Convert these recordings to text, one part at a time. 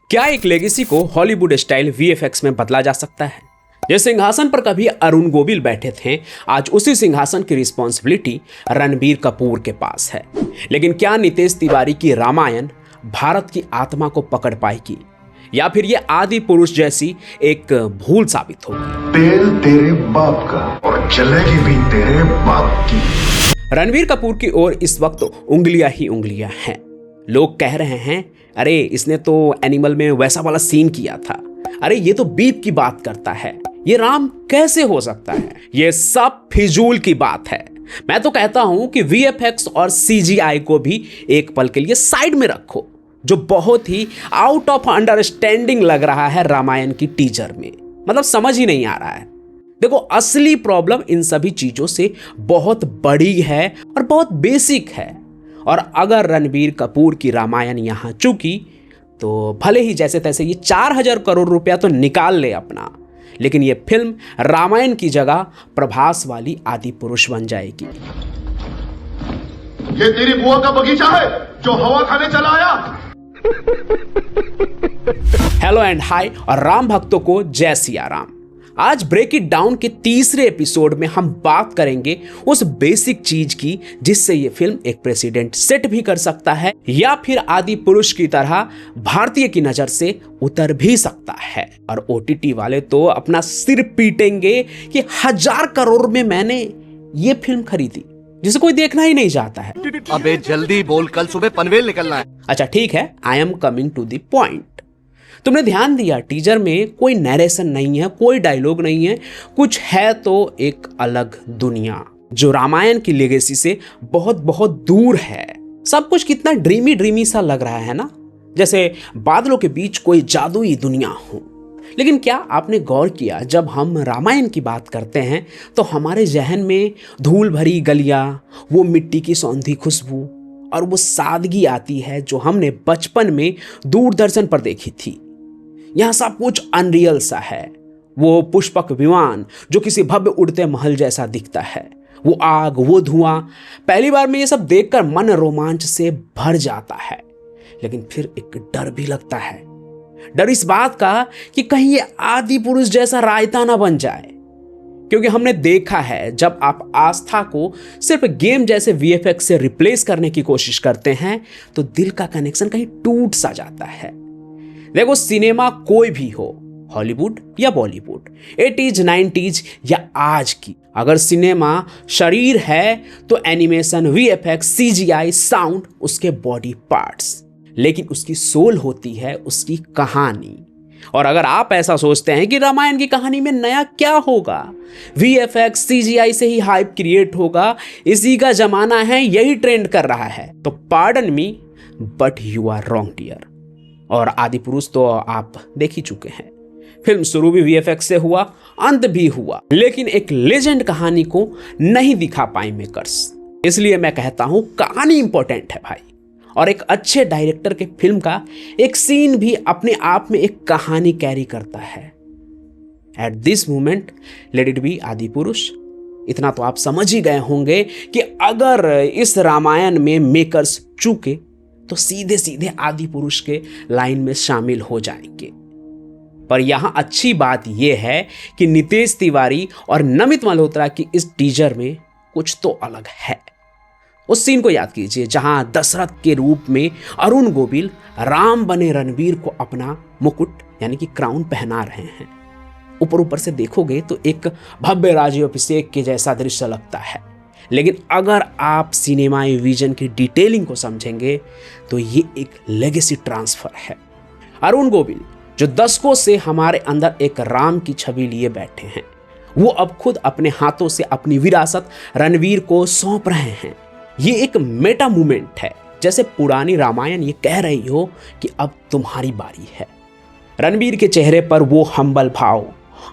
क्या एक लेगेसी को हॉलीवुड स्टाइल वीएफएक्स में बदला जा सकता है? जिस सिंहासन पर कभी अरुण गोविल बैठे थे, आज उसी सिंहासन की रिस्पॉन्सिबिलिटी रणबीर कपूर के पास है। लेकिन क्या नितेश तिवारी की रामायण भारत की आत्मा को पकड़ पाएगी या फिर ये आदि पुरुष जैसी एक भूल साबित होगी? तेल तेरे बाप का और जलेगी भी तेरे बाप की। रणबीर कपूर की ओर इस वक्त उंगलियां ही उंगलियां हैं। लोग कह रहे हैं, अरे इसने तो एनिमल में वैसा वाला सीन किया था, अरे ये तो बीप की बात करता है, ये राम कैसे हो सकता है? ये सब फिजूल की बात है। मैं तो कहता हूं कि वीएफएक्स और सीजीआई को भी एक पल के लिए साइड में रखो, जो बहुत ही आउट ऑफ अंडरस्टैंडिंग लग रहा है रामायण की टीजर में। मतलब समझ ही नहीं आ रहा है। देखो, असली प्रॉब्लम इन सभी चीजों से बहुत बड़ी है और बहुत बेसिक है। और अगर रणबीर कपूर की रामायण यहां चूकी तो भले ही जैसे तैसे ये 4,000 करोड़ रुपया तो निकाल ले अपना, लेकिन ये फिल्म रामायण की जगह प्रभास वाली आदि पुरुष बन जाएगी। ये तेरी बुआ का बगीचा है जो हवा खाने चला आया। हेलो एंड हाय और राम भक्तों को जय सिया राम। आज ब्रेक इट डाउन के तीसरे एपिसोड में हम बात करेंगे उस बेसिक चीज की जिससे ये फिल्म एक प्रेसिडेंट सेट भी कर सकता है या फिर आदि पुरुष की तरह भारतीय की नजर से उतर भी सकता है। और ओटीटी वाले तो अपना सिर पीटेंगे कि 1,000 करोड़ में मैंने ये फिल्म खरीदी जिसे कोई देखना ही नहीं चाहता है। अबे जल्दी बोल, कल सुबह पनवेल निकलना है। अच्छा ठीक है, I am coming to the point. तुमने ध्यान दिया, टीजर में कोई नरेशन नहीं है, कोई डायलॉग नहीं है, कुछ है तो एक अलग दुनिया जो रामायण की लेगेसी से बहुत बहुत दूर है। सब कुछ कितना ड्रीमी ड्रीमी सा लग रहा है ना, जैसे बादलों के बीच कोई जादुई दुनिया हो। लेकिन क्या आपने गौर किया, जब हम रामायण की बात करते हैं तो हमारे जहन में धूल भरी गलियां, वो मिट्टी की सौंधी खुशबू और वो सादगी आती है जो हमने बचपन में दूरदर्शन पर देखी थी। यहां सब कुछ अनरियल सा है। वो पुष्पक विमान जो किसी भव्य उड़ते महल जैसा दिखता है, वो आग, वो धुआं, पहली बार में ये सब देखकर मन रोमांच से भर जाता है। लेकिन फिर एक डर भी लगता है। डर इस बात का कि कहीं ये आदि पुरुष जैसा रायता ना बन जाए, क्योंकि हमने देखा है जब आप आस्था को सिर्फ गेम जैसे वीएफएक्स से रिप्लेस करने की कोशिश करते हैं तो दिल का कनेक्शन कहीं टूट सा जाता है। देखो, सिनेमा कोई भी हो, हॉलीवुड या बॉलीवुड, 80s 90s या आज की, अगर सिनेमा शरीर है तो एनिमेशन, वीएफएक्स, सीजीआई, साउंड उसके बॉडी पार्ट्स, लेकिन उसकी सोल होती है उसकी कहानी। और अगर आप ऐसा सोचते हैं कि रामायण की कहानी में नया क्या होगा, वीएफएक्स सीजीआई से ही हाइप क्रिएट होगा, इसी का जमाना है, यही ट्रेंड कर रहा है, तो pardon me but you are wrong dear. और आदि पुरुष तो आप देख ही चुके हैं। फिल्म शुरू भी वीएफएक्स से हुआ, अंत भी हुआ, लेकिन एक लेजेंड कहानी को नहीं दिखा पाए मेकर्स। इसलिए मैं कहता हूं कहानी इंपॉर्टेंट है भाई, और एक अच्छे डायरेक्टर के फिल्म का एक सीन भी अपने आप में एक कहानी कैरी करता है। At this moment let it be आदि पुरुष। इतना तो आप समझ ही गए होंगे कि अगर इस रामायण में मेकर्स चूके तो सीधे सीधे आदि पुरुष के लाइन में शामिल हो जाएंगे। पर यहां अच्छी बात यह है कि नितेश तिवारी और नमित मल्होत्रा की इस टीजर में कुछ तो अलग है। उस सीन को याद कीजिए जहां दशरथ के रूप में अरुण गोविल राम बने रणबीर को अपना मुकुट यानी कि क्राउन पहना रहे हैं। ऊपर ऊपर से देखोगे तो एक भव्य राज्याभिषेक के जैसा दृश्य लगता है, लेकिन अगर आप सिनेमाई विजन की डिटेलिंग को समझेंगे तो ये एक लेगेसी ट्रांसफर है। अरुण गोविल जो दशकों से हमारे अंदर एक राम की छवि लिए बैठे हैं, वो अब खुद अपने हाथों से अपनी विरासत रणबीर को सौंप रहे हैं। ये एक मेटा मूवमेंट है, जैसे पुरानी रामायण ये कह रही हो कि अब तुम्हारी बारी है। रणबीर के चेहरे पर वो हम्बल भाव,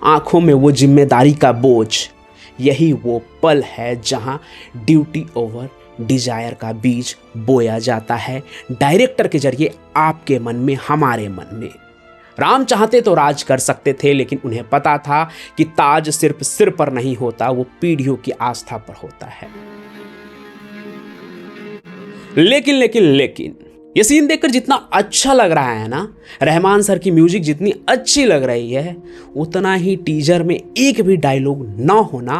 आंखों में वो जिम्मेदारी का बोझ, यही वो पल है जहां ड्यूटी ओवर डिजायर का बीज बोया जाता है डायरेक्टर के जरिए आपके मन में, हमारे मन में। राम चाहते तो राज कर सकते थे, लेकिन उन्हें पता था कि ताज सिर्फ सिर पर नहीं होता, वो पीढ़ियों की आस्था पर होता है। लेकिन ये सीन देखकर जितना अच्छा लग रहा है ना, रहमान सर की म्यूजिक जितनी अच्छी लग रही है, उतना ही टीजर में एक भी डायलॉग ना होना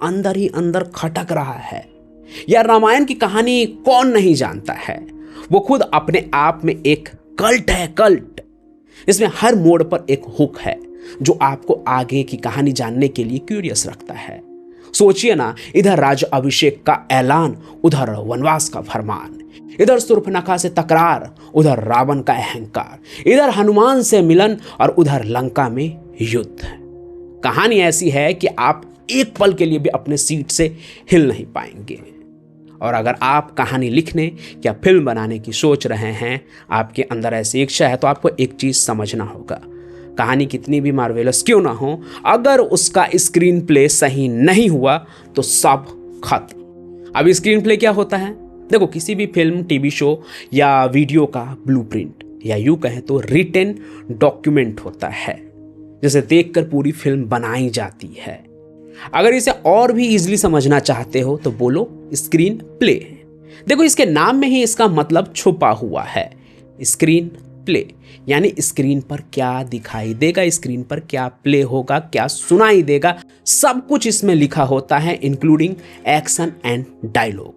अंदर ही अंदर खटक रहा है। यार रामायण की कहानी कौन नहीं जानता है, वो खुद अपने आप में एक कल्ट है, कल्ट। इसमें हर मोड़ पर एक हुक है जो आपको आगे की कहानी जानने के लिए क्यूरियस रखता है। सोचिए ना, इधर राजा अभिषेक का ऐलान, उधर वनवास का फरमान, इधर सुर्फनखा से तकरार, उधर रावण का अहंकार, इधर हनुमान से मिलन और उधर लंका में युद्ध। कहानी ऐसी है कि आप एक पल के लिए भी अपने सीट से हिल नहीं पाएंगे। और अगर आप कहानी लिखने या फिल्म बनाने की सोच रहे हैं, आपके अंदर ऐसी इच्छा है, तो आपको एक चीज समझना होगा, कहानी कितनी भी मार्वेलस क्यों ना हो, अगर उसका स्क्रीन प्ले सही नहीं हुआ तो सब खत्म। अब स्क्रीन प्ले क्या होता है? देखो, किसी भी फिल्म, टीवी शो या वीडियो का ब्लूप्रिंट, या यूं कहें तो रिटन डॉक्यूमेंट होता है, जिसे देखकर पूरी फिल्म बनाई जाती है। अगर इसे और भी इजीली समझना चाहते हो तो बोलो स्क्रीन प्ले। देखो, इसके नाम में ही इसका मतलब छुपा हुआ है, स्क्रीन प्ले, यानी स्क्रीन पर क्या दिखाई देगा, स्क्रीन पर क्या प्ले होगा, क्या सुनाई देगा, सब कुछ इसमें लिखा होता है, इंक्लूडिंग एक्शन एंड डायलॉग।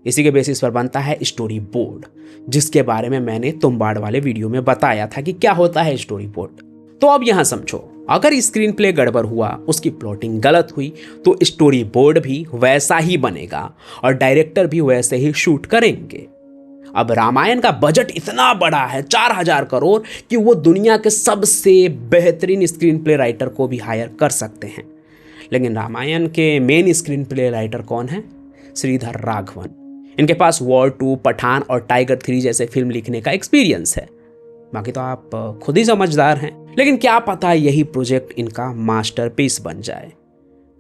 इसी के बेसिस पर बनता है स्टोरी बोर्ड, जिसके बारे में मैंने तुम्बाड़ वाले वीडियो में बताया था कि क्या होता है स्टोरी बोर्ड। तो अब यहां समझो, अगर स्क्रीन प्ले गड़बड़ हुआ, उसकी प्लॉटिंग गलत हुई, तो स्टोरी बोर्ड भी वैसा ही बनेगा और डायरेक्टर भी वैसे ही शूट करेंगे। अब रामायण का बजट इतना बड़ा है, 4000 करोड़, कि वो दुनिया के सबसे बेहतरीन स्क्रीन प्ले राइटर को भी हायर कर सकते हैं। लेकिन रामायण के मेन स्क्रीन प्ले राइटर कौन है? श्रीधर राघवन। इनके पास वॉर 2, पठान और टाइगर 3 जैसे फिल्म लिखने का एक्सपीरियंस है। बाकी तो आप खुद ही समझदार हैं। लेकिन क्या पता यही प्रोजेक्ट इनका मास्टरपीस बन जाए।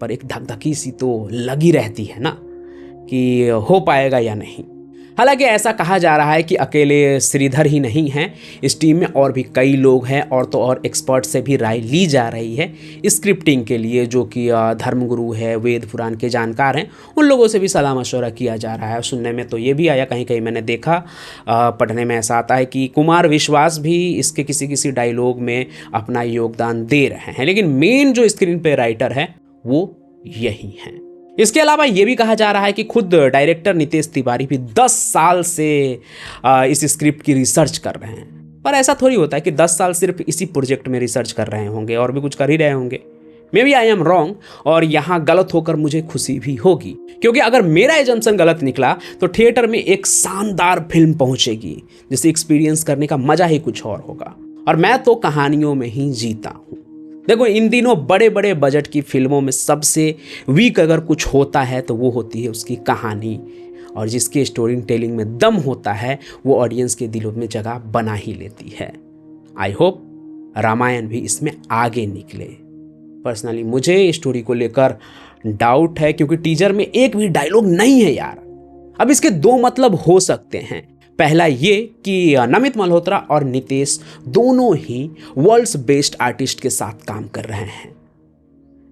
पर एक धकधकी सी तो लगी रहती है ना कि हो पाएगा या नहीं। हालांकि ऐसा कहा जा रहा है कि अकेले श्रीधर ही नहीं हैं, इस टीम में और भी कई लोग हैं, और तो और एक्सपर्ट से भी राय ली जा रही है स्क्रिप्टिंग के लिए, जो कि धर्मगुरु है, वेद पुराण के जानकार हैं, उन लोगों से भी सलाह मशवरा किया जा रहा है। सुनने में तो ये भी आया, कहीं कहीं मैंने देखा, पढ़ने में ऐसा आता है कि कुमार विश्वास भी इसके किसी किसी डायलॉग में अपना योगदान दे रहे हैं। लेकिन मेन जो स्क्रीन प्ले राइटर है वो यही हैं। इसके अलावा ये भी कहा जा रहा है कि खुद डायरेक्टर नितेश तिवारी भी 10 साल से इस स्क्रिप्ट की रिसर्च कर रहे हैं। पर ऐसा थोड़ी होता है कि 10 साल सिर्फ इसी प्रोजेक्ट में रिसर्च कर रहे होंगे, और भी कुछ कर ही रहे होंगे। Maybe I am wrong, और यहाँ गलत होकर मुझे खुशी भी होगी, क्योंकि अगर मेरा एजम्पशन गलत निकला तो थिएटर में एक शानदार फिल्म पहुंचेगी, जिसे एक्सपीरियंस करने का मजा ही कुछ और होगा। और मैं तो कहानियों में ही जीता हूँ। देखो, इन दिनों बड़े बड़े बजट की फिल्मों में सबसे वीक अगर कुछ होता है तो वो होती है उसकी कहानी, और जिसके स्टोरी टेलिंग में दम होता है वो ऑडियंस के दिलों में जगह बना ही लेती है। आई होप रामायण भी इसमें आगे निकले। पर्सनली मुझे स्टोरी को लेकर डाउट है, क्योंकि टीजर में एक भी डायलॉग नहीं है यार। अब इसके दो मतलब हो सकते हैं। पहला ये कि नमित मल्होत्रा और नितेश दोनों ही वर्ल्ड्स बेस्ट आर्टिस्ट के साथ काम कर रहे हैं।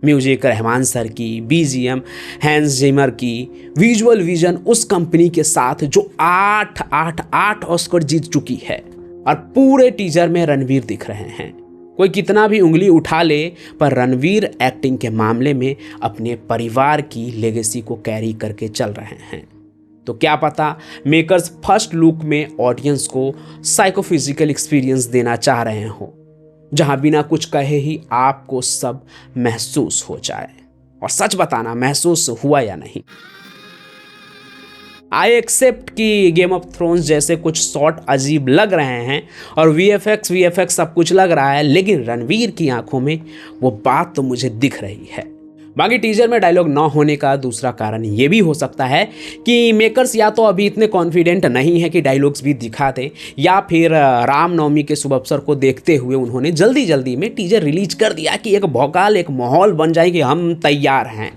म्यूजिक रहमान सर की, बीजीएम हैंस जिमर की, विजुअल विजन उस कंपनी के साथ जो 8 ऑस्कर जीत चुकी है, और पूरे टीजर में रणवीर दिख रहे हैं। कोई कितना भी उंगली उठा ले, पर रणवीर एक्टिंग के मामले में अपने परिवार की लेगेसी को कैरी करके चल रहे हैं। तो क्या पता मेकर्स फर्स्ट लुक में ऑडियंस को साइकोफिजिकल एक्सपीरियंस देना चाह रहे हो, जहां बिना कुछ कहे ही आपको सब महसूस हो जाए। और सच बताना, महसूस हुआ या नहीं। आई एक्सेप्ट कि गेम ऑफ थ्रोन्स जैसे कुछ शॉट अजीब लग रहे हैं और वीएफएक्स सब कुछ लग रहा है, लेकिन रणवीर की आंखों में वो बात तो मुझे दिख रही है। बाकी टीजर में डायलॉग ना होने का दूसरा कारण ये भी हो सकता है कि मेकर्स या तो अभी इतने कॉन्फिडेंट नहीं है कि डायलॉग्स भी दिखा दे, या फिर रामनवमी के शुभ अवसर को देखते हुए उन्होंने जल्दी जल्दी में टीजर रिलीज कर दिया कि एक भौकाल, एक माहौल बन जाए कि हम तैयार हैं।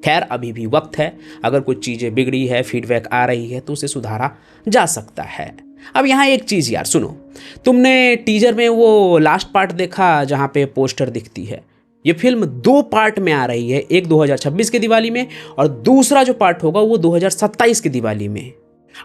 खैर, अभी भी वक्त है, अगर कुछ चीज़ें बिगड़ी है, फीडबैक आ रही है तो उसे सुधारा जा सकता है। अब यहाँ एक चीज़ यार सुनो, तुमने टीजर में वो लास्ट पार्ट देखा जहाँ पे पोस्टर दिखती है? ये फिल्म 2 पार्ट में आ रही है, एक 2026 के दिवाली में और दूसरा जो पार्ट होगा वो 2027 के दिवाली में।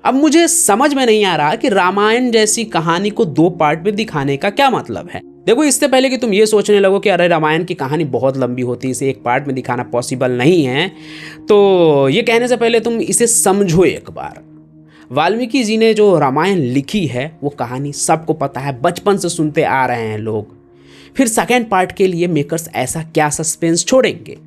अब मुझे समझ में नहीं आ रहा कि रामायण जैसी कहानी को 2 पार्ट में दिखाने का क्या मतलब है। देखो, इससे पहले कि तुम ये सोचने लगो कि अरे रामायण की कहानी बहुत लंबी होती है, इसे 1 पार्ट में दिखाना पॉसिबल नहीं है, तो ये कहने से पहले तुम इसे समझो एक बार। वाल्मीकि जी ने जो रामायण लिखी है वो कहानी सबको पता है, बचपन से सुनते आ रहे हैं लोग। फिर सेकेंड पार्ट के लिए मेकर्स ऐसा क्या सस्पेंस छोड़ेंगे?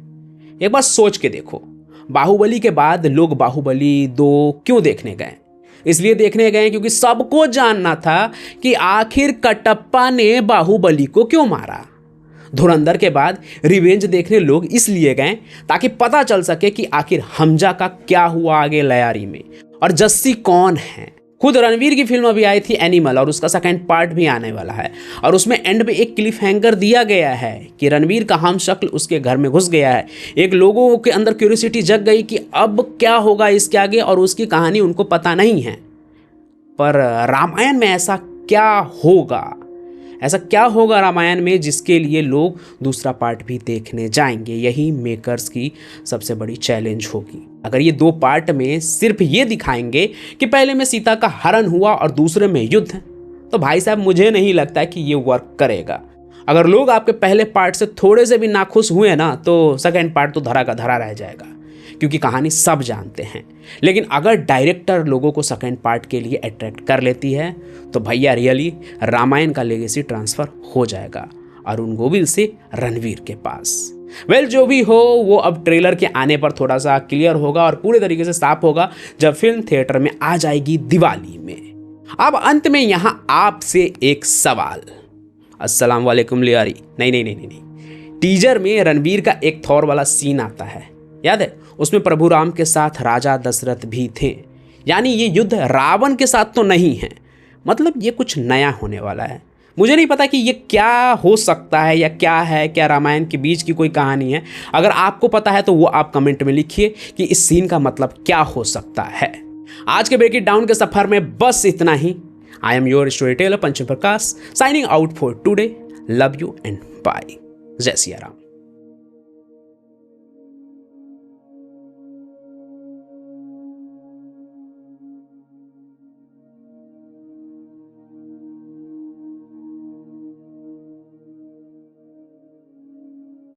एक बार सोच के देखो, बाहुबली के बाद लोग बाहुबली 2 क्यों देखने गए? इसलिए देखने गए क्योंकि सबको जानना था कि आखिर कटप्पा ने बाहुबली को क्यों मारा। धुरंधर के बाद रिवेंज देखने लोग इसलिए गए ताकि पता चल सके कि आखिर हमजा का क्या हुआ आगे लयारी में, और जस्सी कौन है। खुद रणवीर की फिल्म अभी आई थी एनिमल, और उसका सेकंड पार्ट भी आने वाला है, और उसमें एंड में एक क्लिफ हैंगर दिया गया है कि रणवीर का हम शक्ल उसके घर में घुस गया है। एक लोगों के अंदर क्यूरियोसिटी जग गई कि अब क्या होगा इसके आगे, और उसकी कहानी उनको पता नहीं है। पर रामायण में ऐसा क्या होगा रामायण में जिसके लिए लोग दूसरा पार्ट भी देखने जाएंगे? यही मेकर्स की सबसे बड़ी चैलेंज होगी। अगर ये 2 पार्ट में सिर्फ ये दिखाएंगे कि पहले में सीता का हरण हुआ और दूसरे में युद्ध, तो भाई साहब मुझे नहीं लगता कि ये वर्क करेगा। अगर लोग आपके पहले पार्ट से थोड़े से भी नाखुश हुए ना, तो सेकेंड पार्ट तो धरा का धरा रह जाएगा, क्योंकि कहानी सब जानते हैं। लेकिन अगर डायरेक्टर लोगों को सेकेंड पार्ट के लिए अट्रैक्ट कर लेती है, तो भैया रियली रामायण का लेगेसी ट्रांसफर हो जाएगा अरुण गोविल से रणवीर के पास। वेल, जो भी हो वो अब ट्रेलर के आने पर थोड़ा सा क्लियर होगा और पूरे तरीके से साफ होगा जब फिल्म थिएटर में आ जाएगी दिवाली में। अब अंत में यहां आपसे एक सवाल। अस्सलाम वालेकुम लियारी। नहीं, टीजर में रणवीर का एक थॉर वाला सीन आता है, याद है? उसमें प्रभु राम के साथ राजा दशरथ भी थे। यानी ये युद्ध रावण के साथ तो नहीं है, मतलब ये कुछ नया होने वाला है। मुझे नहीं पता कि ये क्या हो सकता है या क्या है, क्या रामायण के बीच की कोई कहानी है। अगर आपको पता है तो वो आप कमेंट में लिखिए कि इस सीन का मतलब क्या हो सकता है। आज के ब्रेक इट डाउन के सफर में बस इतना ही। I am your story teller Pancham Prakash, signing out for today. Love you and bye. जय सिया राम।